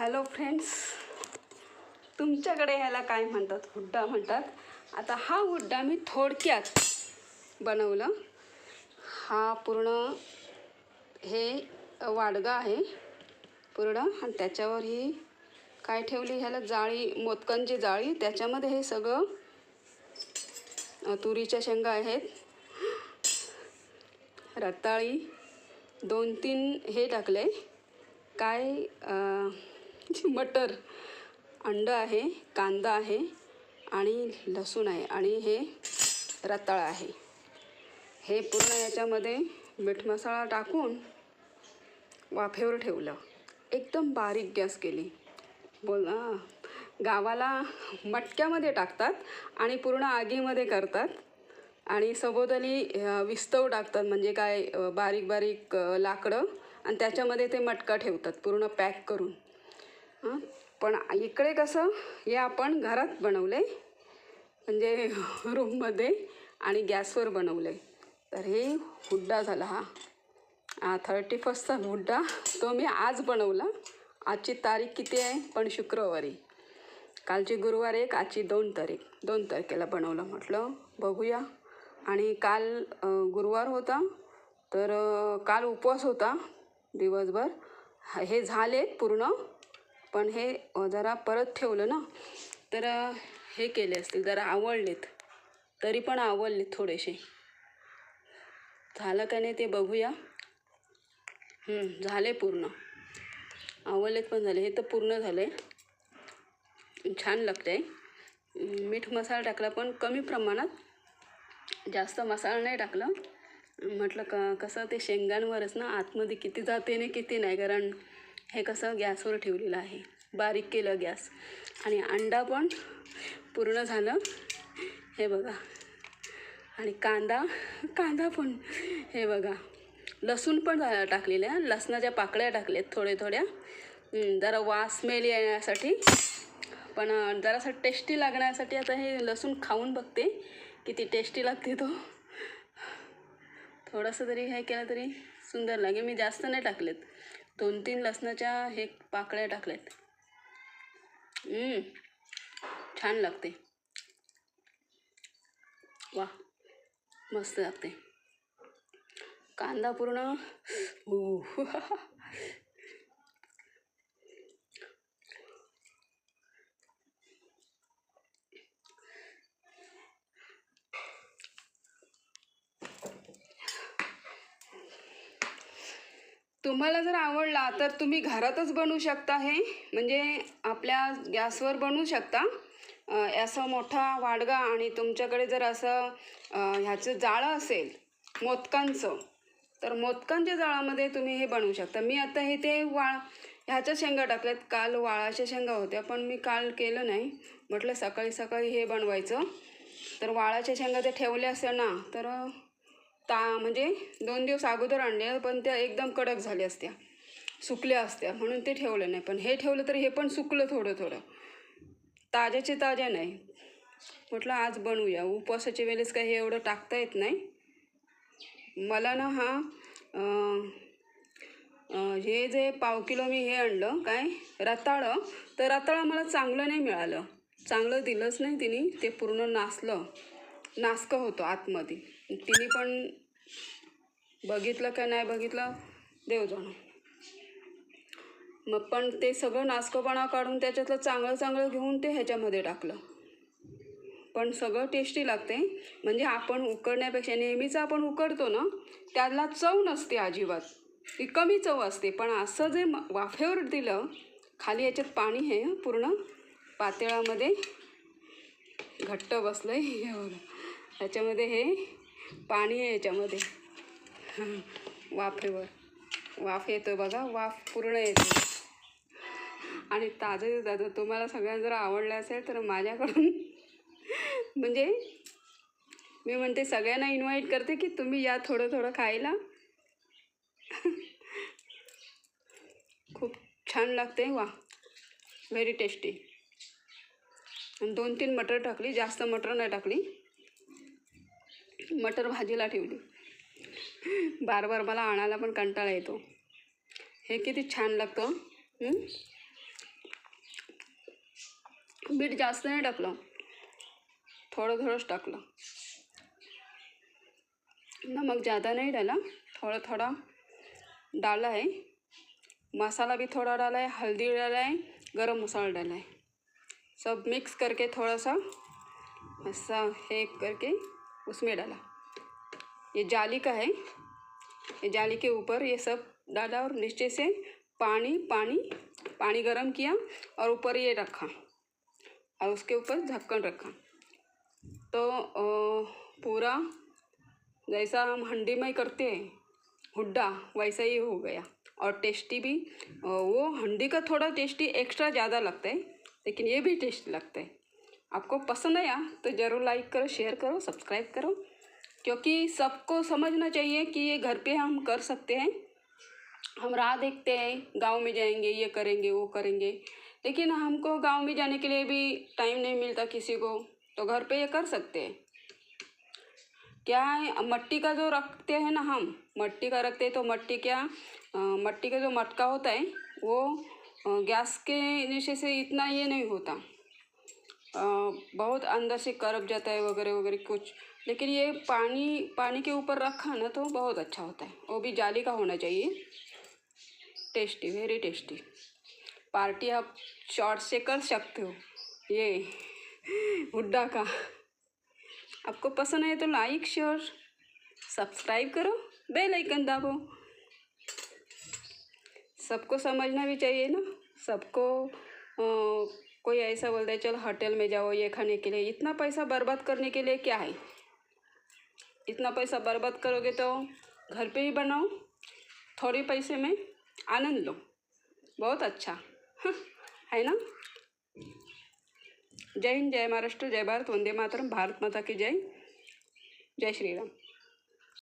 Hello friends, तुमच्याकडे ह्याला काय म्हणतात? हुड्डा म्हणतात. आता हा हुड्डा मी थोडक्यात बनवलं. हा पूर्ण हे वाडगा आहे पूर्ण, आणि त्याच्यावर ही काय ठेवली, ह्याला जाळी, मोदकांची जाळी. त्याच्यामध्ये हे सगळं तुरीच्या शेंगा आहेत, रताळी, 2-3 हे टाकले, काय मटर, अंडं आहे, कांदा आहे आणि लसूण आहे आणि हे रताळ आहे. हे पूर्ण याच्यामध्ये मीठ मसाला टाकून वाफेवर ठेवलं. एकदम बारीक गॅस केली. गावाला मटक्यामध्ये टाकतात आणि पूर्ण आगीमध्ये करतात आणि सभोवताली विस्तव टाकतात, म्हणजे काय बारीक बारीक लाकडं, आणि त्याच्यामध्ये ते मटका ठेवतात पूर्ण पॅक करून. पण इकडे कसं, हे आपण घरात बनवले, म्हणजे रूममध्ये आणि गॅसवर बनवले. तर हे हुड्डा झाला. हा 31sta हुड्डा, तो मी आज बनवला. आजची तारीख किती आहे? पण शुक्रवारी. कालची गुरुवार 1, आजची 2 तारखेला बनवलं. म्हटलं बघूया. आणि काल गुरुवार होता, तर काल उपवास होता दिवसभर. हे झाले पूर्ण, पण हे जरा परत ठेवलं ना, तर हे केले असतील, जरा आवडलेत. तरी पण आवडलेत थोडेसे. झालं का नाही ते बघूया. झाले पूर्ण, आवडलेत पण झाले. हे तर पूर्ण झाले. छान लागते. मीठ मसाला टाकला पण कमी प्रमाणात, जास्त मसाला नाही टाकलं. म्हटलं कसं ते शेंगांवरच ना आतमध्ये किती जाते आणि किती नाही, कारण हे कसं गॅसवर ठेवलेलं आहे, बारीक केलं गॅस. आणि अंडा पण पूर्ण झालं, हे बघा. आणि कांदा पण हे बघा. लसूण पण टाकलेल्या, लसणाच्या पाकळ्या टाकल्यात थोड्या, जरा वास स्मेल येण्यासाठी, पण जरासं टेस्टी लागण्यासाठी. आता हे लसूण खाऊन बघते किती टेस्टी लागते तो. थोडंसं तरी हे केलं तरी सुंदर लागेल. मी जास्त नाही टाकलेत, 2-3 लसणाच्या हे पाकळ्या टाकल्यात. छान लागते. वा, मस्त लागते. कांदा पूर्ण तुम्हाला जर आवडला तर तुम्ही घरातच बनवू शकता. हे म्हणजे आपल्या गॅसवर बनवू शकता. असं मोठा वाडगा, आणि तुमच्याकडे जर असं ह्याचं जाळं असेल मोदकांचं, तर मोदकांच्या जाळामध्ये तुम्ही हे बनवू शकता. मी आता हे ते ह्याच्या शेंगा टाकल्यात. काल वाळाच्या शेंगा होत्या, पण मी काल केलं नाही. म्हटलं सकाळी सकाळी हे बनवायचं, तर वाळाच्या शेंगा ते ठेवल्या असत्या ना, तर म्हणजे 2 दिवस अगोदर आणल्या, पण त्या एकदम कडक झाल्या असत्या, सुकल्या असत्या, म्हणून ते ठेवलं नाही. पण हे ठेवलं तर हे पण सुकलं थोडं, ताज्याचे ताज्या नाही. म्हटलं आज बनवूया. उपवासाच्या वेळेस काही हे एवढं टाकता येत नाही मला ना. हे जे 1/2 किलो मी हे आणलं, काय रताळं, तर रताळं मला चांगलं नाही मिळालं, चांगलं दिलंच नाही तिने. ते पूर्ण नासकं होतं आतमध्ये. तिने पण बघितलं का नाही बघितलं, देव जाणो. मग पण ते सगळं नासकंपणा काढून त्याच्यातलं चांगलं घेऊन ते ह्याच्यामध्ये टाकलं. पण सगळं टेस्टी लागते. म्हणजे आपण उकडण्यापेक्षा, नेहमीच आपण उकडतो ना, त्याला चव नसते अजिबात, ती कमी चव असते. पण असं जे वाफेवर दिलं, खाली याच्यात पाणी आहे पूर्ण पातेळामध्ये घट्ट बसलं आहे, हे बघा. ह्याच्यामध्ये हे पाणी आहे, याच्यामध्ये वाफेवर वाफ येतो बघा, वाफ पूर्ण येते. आणि ताजं तुम्हाला सगळ्यांना जर आवडलं असेल तर माझ्याकडून म्हणजे मी म्हणते सगळ्यांना इन्व्हाइट करते की तुम्ही या थोडं खायला. खूप छान लागते. वा, व्हेरी टेस्टी. 2-3 मटर टाकली, जास्त मटर नाही टाकली. मटर भाजीला ठेवली. बार मला आणायला पण कंटाळा येतो. हे किती छान लागतं. मीठ जास्त नाही टाकलं, थोडं थोडंच टाकलं. नमक ज़्यादा नहीं डाला, थोड़ा थोड़ा डाला है. मसाला भी थोड़ा डाला है, हल्दी डाला है, गरम मसाला डाला है. सब मिक्स करके थोड़ा सा ऐसा है करके उसमें डाला. ये जाली का है, ये जाली के ऊपर ये सब डाला और नीचे से पानी पानी पानी गरम किया और ऊपर ये रखा और उसके ऊपर ढक्कन रखा. तो पूरा जैसा हम हंडी में करते हैं हुड्डा वैसा ही हो गया. और टेस्टी भी, वो हंडी का थोड़ा टेस्टी एक्स्ट्रा ज़्यादा लगता है, लेकिन ये भी टेस्टी लगता है. आपको पसंद आया तो ज़रूर लाइक करो, शेयर करो, सब्सक्राइब करो, क्योंकि सबको समझना चाहिए कि ये घर पे हम कर सकते हैं. हम राह देखते हैं, गांव में जाएंगे, ये करेंगे, वो करेंगे, लेकिन हमको गांव में जाने के लिए भी टाइम नहीं मिलता किसी को, तो घर पे ये कर सकते हैं. क्या है, मट्टी का जो रखते हैं ना, हम मट्टी का रखते हैं तो मट्टी मट्टी का जो मटका होता है वो गैस के नीचे से इतना ये नहीं होता, बहुत अंदर से करप जाता है वगैरह वगैरह कुछ. लेकिन ये पानी के ऊपर रखा ना तो बहुत अच्छा होता है. वो भी जाली का होना चाहिए. Tasty, very tasty. पार्टी आप शॉर्ट से कर सकते हो ये हुड्डा का. आपको पसंद है तो लाइक शेयर सब्सक्राइब करो, बेल आइकन दाबो. सबको समझना भी चाहिए ना. सबको कोई ऐसा बोलता है चल होटल में जाओ ये खाने के लिए. इतना पैसा बर्बाद करने के लिए क्या है? इतना पैसा बर्बाद करोगे तो घर पे ही बनाओ, थोड़े पैसे में आनंद लो, बहुत अच्छा है ना. जय हिंद, जय महाराष्ट्र, जय भारत, वंदे मातरम. भारत माता की जय. जय श्री राम.